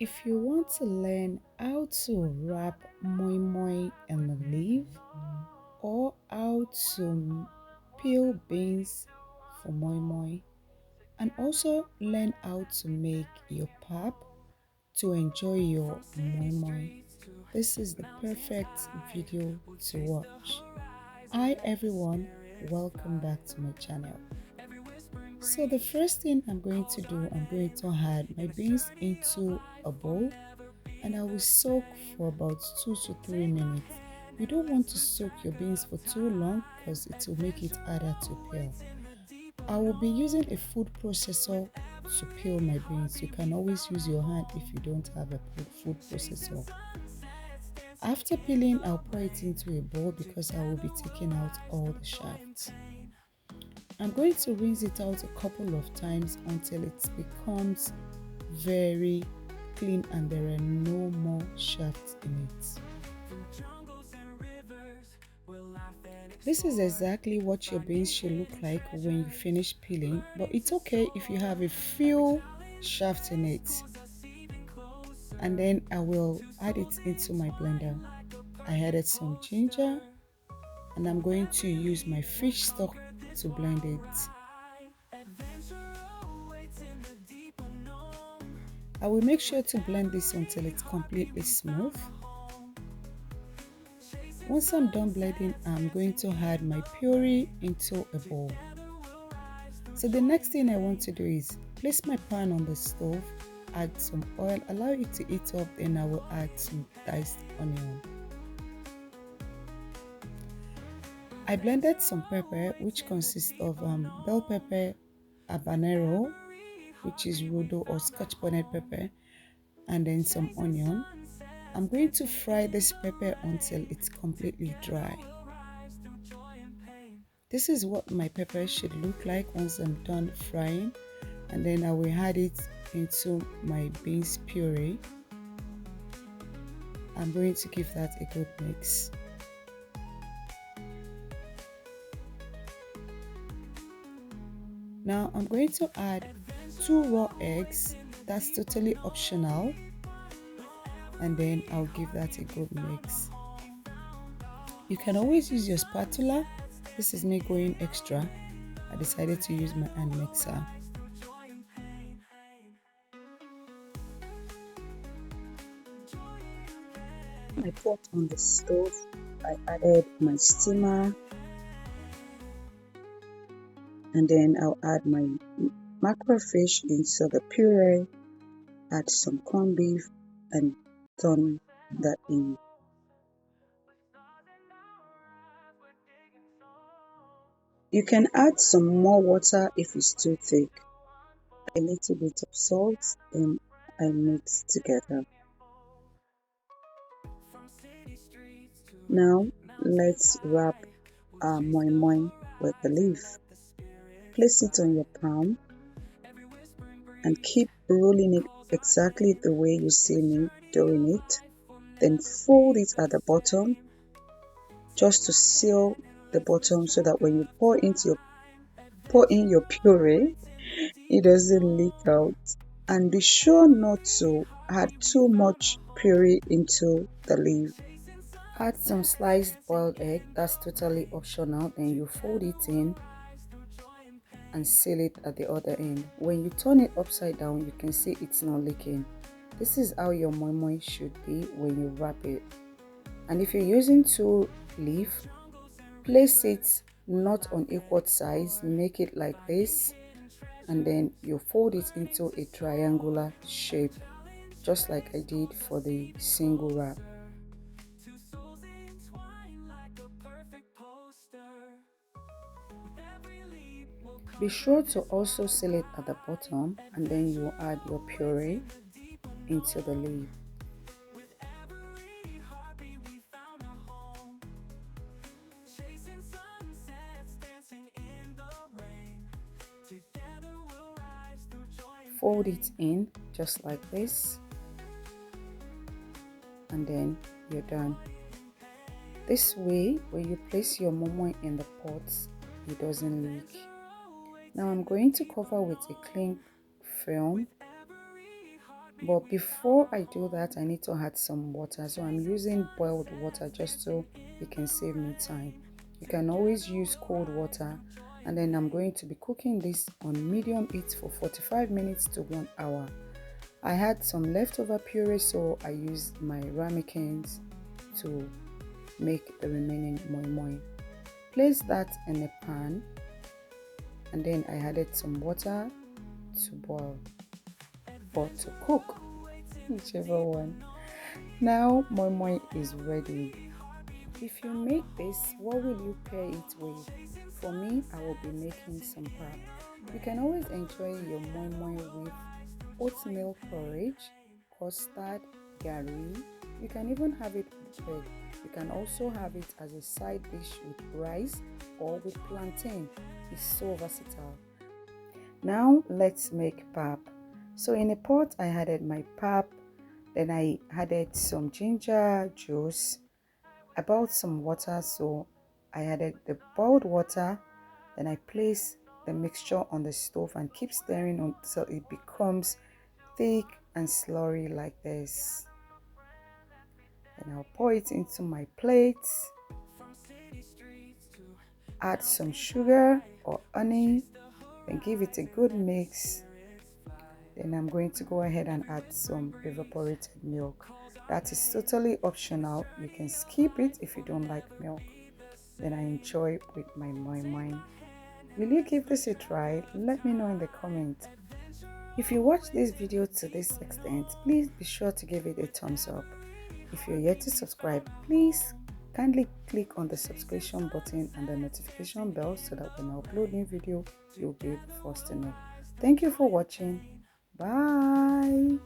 If you want to learn how to wrap moimoi in the leaf or how to peel beans for moimoi and also learn how to make your pap to enjoy your moimoi, this is the perfect video to watch. Hi everyone, welcome back to my channel. So the first thing I'm going to do, I'm going to add my beans into a bowl and I will soak for about 2 to 3 minutes. You don't want to soak your beans for too long because it will make it harder to peel. I will be using a food processor to peel my beans. You can always use your hand if you don't have a food processor. After peeling, I'll pour it into a bowl because I will be taking out all the shafts. I'm going to rinse it out a couple of times until it becomes very clean and there are no more shafts in it. This is exactly what your beans should look like when you finish peeling, but it's okay if you have a few shafts in it. And then I will add it into my blender. I added some ginger and I'm going to use my fish stock to blend it. I will make sure to blend this until it's completely smooth. Once I'm done blending, I'm going to add my puree into a bowl. So the next thing I want to do is place my pan on the stove, add some oil, allow it to heat up, then I will add some diced onion. I blended some pepper, which consists of bell pepper, habanero, which is rodo or scotch bonnet pepper, and then some onion. I'm going to fry this pepper until it's completely dry. This is what my pepper should look like once I'm done frying, and then I will add it into my beans puree. I'm going to give that a good mix. Now I'm going to add 2 raw eggs. That's totally optional, and then I'll give that a good mix. You can always use your spatula. This is me going extra. I decided to use my hand mixer. I pot on the stove. I added my steamer, and then I'll add my macrofish into the puree, add some corned beef, and turn that in. You can add some more water if it's too thick. A little bit of salt, and I mix together. Now let's wrap our moimoi with the leaf. Place it on your palm and keep rolling it exactly the way you see me doing it. Then fold it at the bottom just to seal the bottom so that when you pour in your puree, it doesn't leak out. And be sure not to add too much puree into the leaf. Add some sliced boiled egg, that's totally optional, then you fold it in and seal it at the other end. When you turn it upside down, you can see it's not leaking. This is how your moimoi should be when you wrap it. And if you're using 2 leaf, place it not on equal size, make it like this, and then you fold it into a triangular shape, just like I did for the single wrap. Be sure to also seal it at the bottom, and then you add your puree into the leaf. Fold it in just like this, and then you're done. This way, when you place your moimoi in the pot, it doesn't leak. Now I'm going to cover with a cling film But before I do that, I need to add some water. So I'm using boiled water just so it can save me time. You can always use cold water. And then I'm going to be cooking this on medium heat for 45 minutes to 1 hour. I had some leftover puree, so I used my ramekins to make the remaining moi moi. Place that in a pan, and then I added some water to boil or to cook, whichever one. Now moi moi is ready. If you make this, what will you pair it with? For me, I will be making some pap. You can always enjoy your moi moi with oatmeal porridge, custard, gari. You can even have it with bread. You can also have it as a side dish with rice or with plantain. It's so versatile. Now let's make pap. So in a pot I added my pap, then I added some ginger juice, about some water. So I added the boiled water, then I place the mixture on the stove and keep stirring until it becomes thick and slurry like this. Then I'll pour it into my plate, add some sugar or honey, then give it a good mix. Then I'm going to go ahead and add some evaporated milk. That is totally optional. You can skip it if you don't like milk. Then I enjoy with my moi moi. Will you give this a try? Let me know in the comments. If you watched this video to this extent, please be sure to give it a thumbs up. If you're yet to subscribe, please kindly click on the subscription button and the notification bell so that when I upload new video, you'll be the first to know. Thank you for watching. Bye.